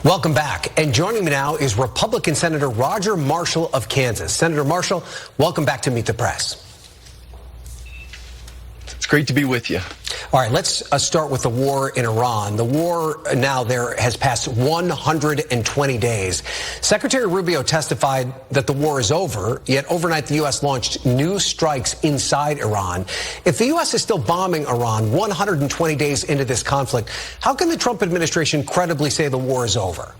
Welcome back. And joining me now is Republican Senator Roger Marshall of Kansas. Senator Marshall, welcome back to Meet the Press. It's great to be with you. All right, let's start with the war in Iran. The war now there has passed 120 days. Secretary Rubio testified that the war is over, yet overnight the U.S. launched new strikes inside Iran. If the U.S. is still bombing Iran 120 days into this conflict, how can the Trump administration credibly say the war is over?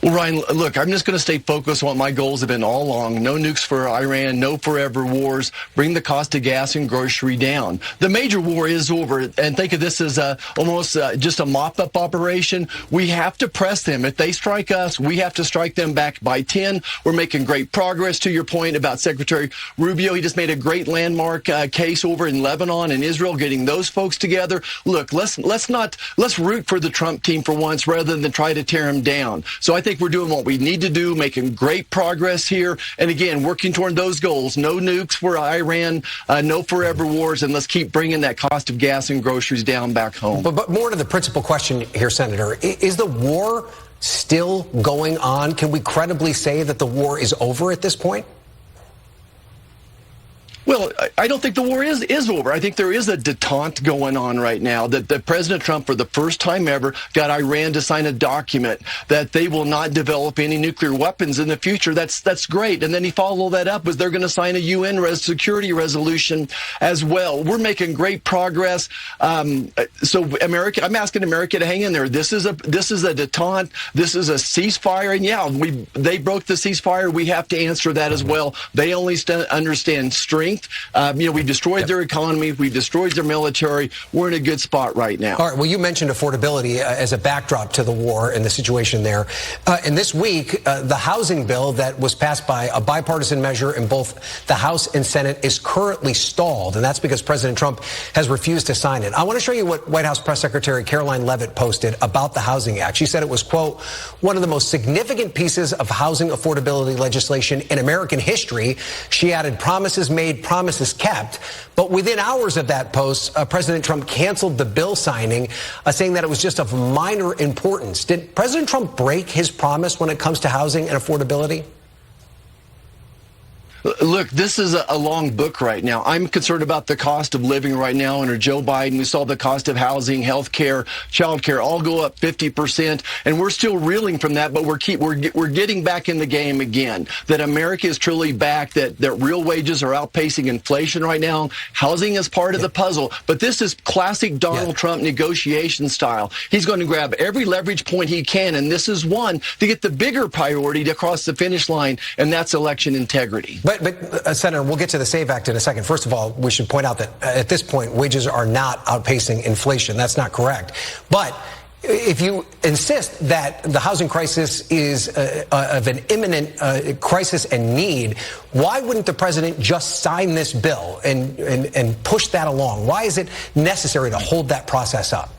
Well, Ryan, look, I'm just going to stay focused on what my goals have been all along. No nukes for Iran, no forever wars, bring the cost of gas and grocery down. The major war is over, and think of this as almost just a mop-up operation. We have to press them. If they strike us, we have to strike them back by 10. We're making great progress. To your point about Secretary Rubio, he just made a great landmark case over in Lebanon and Israel, getting those folks together. Look, let's root for the Trump team for once rather than try to tear him down. So I think we're doing what we need to do, making great progress here. And again, working toward those goals. No nukes for Iran, no forever wars, and let's keep bringing that cost of gas and groceries down back home. But more to the principal question here, Senator, is the war still going on? Can we credibly say that the war is over at this point? Well, I don't think the war is over. I think there is a detente going on right now that President Trump, for the first time ever, got Iran to sign a document that they will not develop any nuclear weapons in the future. That's great. And then he followed that up with they're going to sign a UN security resolution as well. We're making great progress. So America, I'm asking America to hang in there. This is a detente. This is a ceasefire. And yeah, they broke the ceasefire. We have to answer that as well. They only understand strength. We've destroyed their economy. We've destroyed their military. We're in a good spot right now. All right. Well, you mentioned affordability as a backdrop to the war and the situation there. And this week, the housing bill that was passed by a bipartisan measure in both the House and Senate is currently stalled. And that's because President Trump has refused to sign it. I want to show you what White House Press Secretary Caroline Leavitt posted about the Housing Act. She said it was, quote, one of the most significant pieces of housing affordability legislation in American history. She added, promises made, promises kept. But within hours of that post, President Trump canceled the bill signing, saying that it was just of minor importance. Did President Trump break his promise when it comes to housing and affordability? Look, this is a long book right now. I'm concerned about the cost of living right now under Joe Biden. We saw the cost of housing, health care, child care all go up 50%, and we're still reeling from that, but we're getting back in the game again. That America is truly back, that real wages are outpacing inflation right now. Housing is part of the puzzle, but this is classic Donald Trump negotiation style. He's going to grab every leverage point he can, and this is one to get the bigger priority to cross the finish line, and that's election integrity. But Senator, we'll get to the SAVE Act in a second. First of all, we should point out that at this point, wages are not outpacing inflation. That's not correct. But if you insist that the housing crisis is of an imminent crisis and need, why wouldn't the president just sign this bill and push that along? Why is it necessary to hold that process up?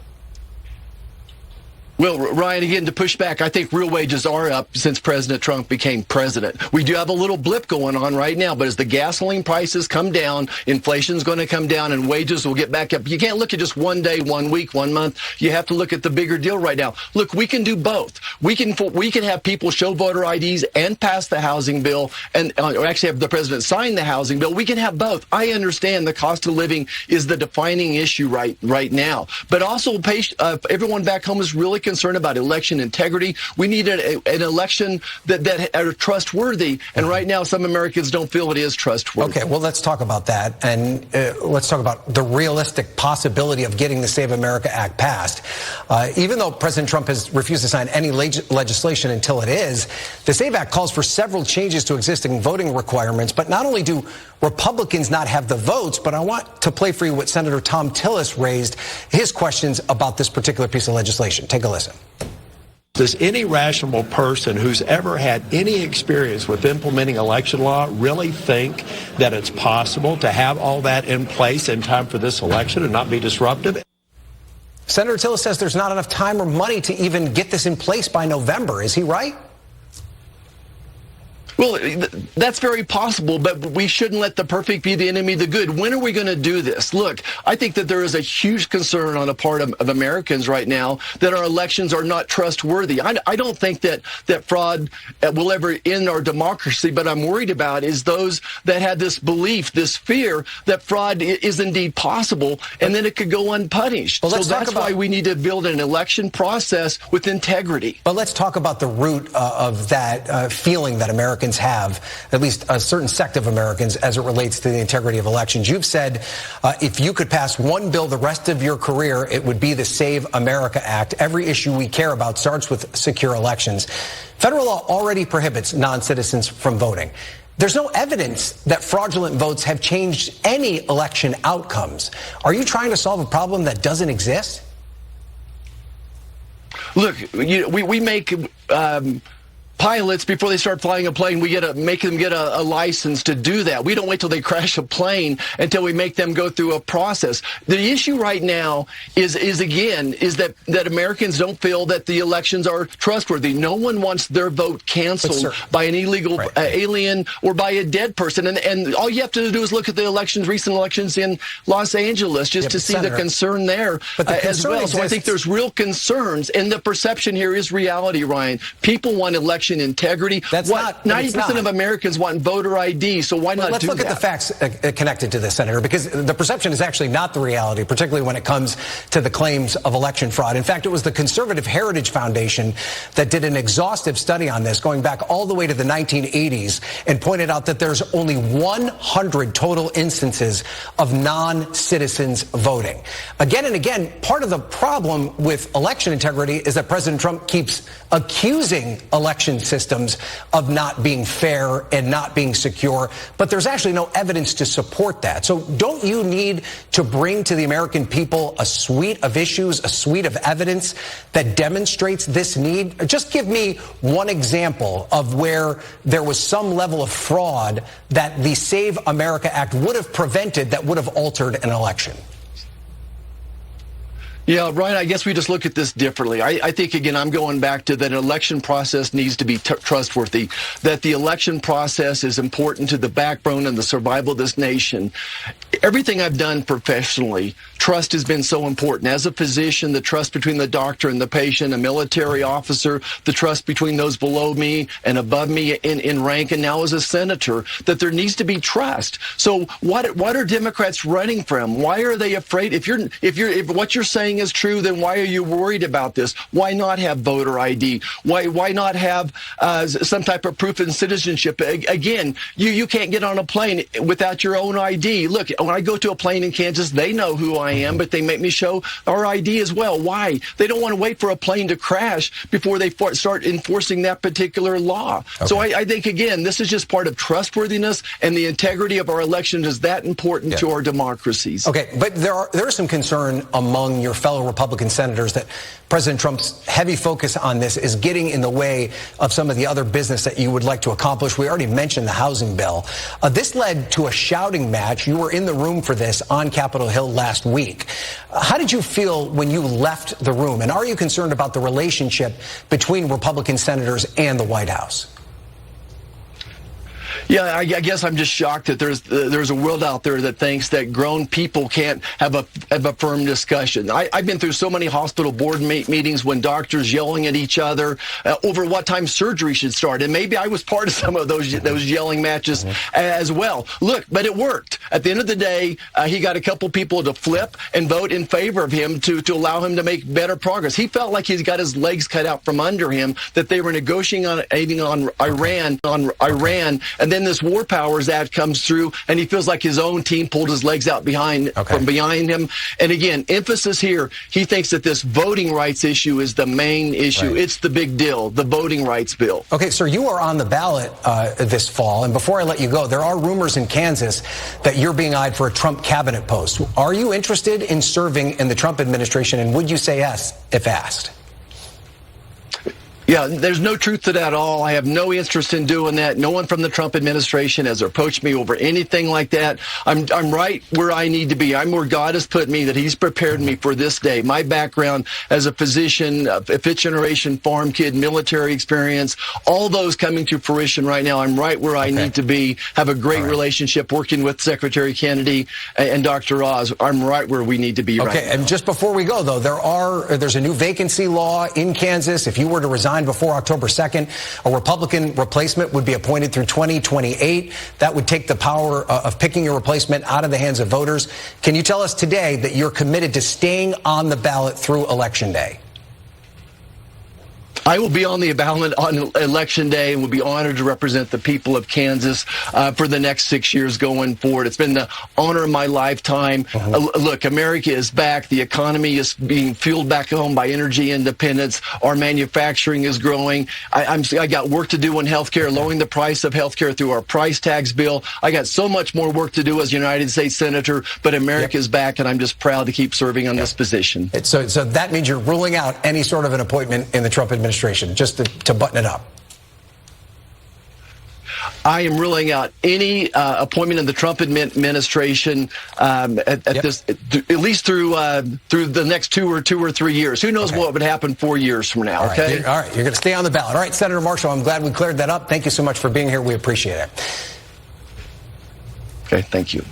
Well, Ryan, again, to push back, I think real wages are up since President Trump became president. We do have a little blip going on right now, but as the gasoline prices come down, inflation's going to come down and wages will get back up. You can't look at just 1 day, 1 week, 1 month. You have to look at the bigger deal right now. Look, we can do both. We can have people show voter IDs and pass the housing bill, and or actually have the president sign the housing bill. We can have both. I understand the cost of living is the defining issue right now, but also everyone back home is really concerned about election integrity. We need an election that are trustworthy, and right now some Americans don't feel it is trustworthy. Okay, well, let's talk about that, and let's talk about the realistic possibility of getting the Save America Act passed. Even though President Trump has refused to sign any legislation until it is, the SAVE Act calls for several changes to existing voting requirements, but not only do Republicans not have the votes, but I want to play for you what Senator Thom Tillis raised, his questions about this particular piece of legislation. Take a listen. Does any rational person who's ever had any experience with implementing election law really think that it's possible to have all that in place in time for this election and not be disruptive? Senator Tillis says there's not enough time or money to even get this in place by November. Is he right? Well, that's very possible, but we shouldn't let the perfect be the enemy of the good. When are we going to do this? Look, I think that there is a huge concern on the part of Americans right now that our elections are not trustworthy. I don't think that fraud will ever end our democracy, but I'm worried about is those that had this belief, this fear that fraud is indeed possible, and then it could go unpunished. Well, so that's why we need to build an election process with integrity. But let's talk about the root of that feeling that Americans have, at least a certain sect of Americans, as it relates to the integrity of elections. You've said if you could pass one bill the rest of your career, it would be the Save America Act. Every issue we care about starts with secure elections. Federal law already prohibits non-citizens from voting. There's no evidence that fraudulent votes have changed any election outcomes. Are you trying to solve a problem that doesn't exist? Look, we make pilots, before they start flying a plane, we make them get a license to do that. We don't wait till they crash a plane until we make them go through a process. The issue right now is that Americans don't feel that the elections are trustworthy. No one wants their vote canceled by an illegal alien or by a dead person. And all you have to do is look at the recent elections in Los Angeles just to see the concern there as well. So I think there's real concerns, and the perception here is reality, Ryan. People want election integrity. That's not 90% of Americans want voter ID, so why not do that? Let's look at the facts connected to this, Senator, because the perception is actually not the reality, particularly when it comes to the claims of election fraud. In fact, it was the Conservative Heritage Foundation that did an exhaustive study on this going back all the way to the 1980s and pointed out that there's only 100 total instances of non-citizens voting. Again and again, part of the problem with election integrity is that President Trump keeps accusing election systems of not being fair and not being secure, but there's actually no evidence to support that. So don't you need to bring to the American people a suite of issues, a suite of evidence that demonstrates this need? Just give me one example of where there was some level of fraud that the Save America Act would have prevented that would have altered an election. Yeah, Ryan, I guess we just look at this differently. I think, again, I'm going back to that an election process needs to be trustworthy, that the election process is important to the backbone and the survival of this nation. Everything I've done professionally, trust has been so important. As a physician, the trust between the doctor and the patient, a military officer, the trust between those below me and above me in rank, and now as a senator, that there needs to be trust. So what are Democrats running from? Why are they afraid? If what you're saying is true, then why are you worried about this? Why not have voter ID? Why not have some type of proof of citizenship? Again, you can't get on a plane without your own ID. Look, when I go to a plane in Kansas, they know who I am, but they make me show our ID as well. Why? They don't want to wait for a plane to crash before they start enforcing that particular law. Okay. So I think, again, this is just part of trustworthiness, and the integrity of our elections is that important to our democracies. Okay, but there is some concern among your fellow Republican senators that President Trump's heavy focus on this is getting in the way of some of the other business that you would like to accomplish. We already mentioned the housing bill. This led to a shouting match. You were in the room for this on Capitol Hill last week. How did you feel when you left the room? And are you concerned about the relationship between Republican senators and the White House? Yeah, I guess I'm just shocked that there's a world out there that thinks that grown people can't have a firm discussion. I've been through so many hospital board meetings when doctors yelling at each other over what time surgery should start, and maybe I was part of some of those yelling matches as well. Look, but it worked. At the end of the day, he got a couple people to flip and vote in favor of him to allow him to make better progress. He felt like he's got his legs cut out from under him, that they were negotiating on Iran, and then this War Powers Act comes through, and he feels like his own team pulled his legs out from behind him. And again, emphasis here, he thinks that this voting rights issue is the main issue. Right. It's the big deal, the voting rights bill. Okay, sir, you are on the ballot this fall, and before I let you go, there are rumors in Kansas that you're being eyed for a Trump cabinet post. Are you interested in serving in the Trump administration, and would you say yes if asked? Yeah, there's no truth to that at all. I have no interest in doing that. No one from the Trump administration has approached me over anything like that. I'm right where I need to be. I'm where God has put me, that he's prepared me for this day. My background as a physician, a fifth-generation farm kid, military experience, all those coming to fruition right now. I'm right where I need to be, have a great relationship working with Secretary Kennedy and Dr. Oz. I'm right where we need to be right now. Okay, and just before we go, though, there's a new vacancy law in Kansas. If you were to resign before October 2nd, a Republican replacement would be appointed through 2028. That would take the power of picking your replacement out of the hands of voters. Can you tell us today that you're committed to staying on the ballot through Election Day? I will be on the ballot on Election Day and will be honored to represent the people of Kansas for the next 6 years going forward. It's been the honor of my lifetime. Look, America is back. The economy is being fueled back home by energy independence. Our manufacturing is growing. I got work to do in healthcare, lowering the price of healthcare through our price tax bill. I got so much more work to do as United States Senator, but America is back, and I'm just proud to keep serving on this position. So that means you're ruling out any sort of an appointment in the Trump administration, just to button it up. I am ruling out any appointment in the Trump administration at least through the next two or 3 years. Who knows what would happen 4 years from now? All right, Okay. all right. You're going to stay on the ballot. All right, Senator Marshall. I'm glad we cleared that up. Thank you so much for being here. We appreciate it. Okay. Thank you.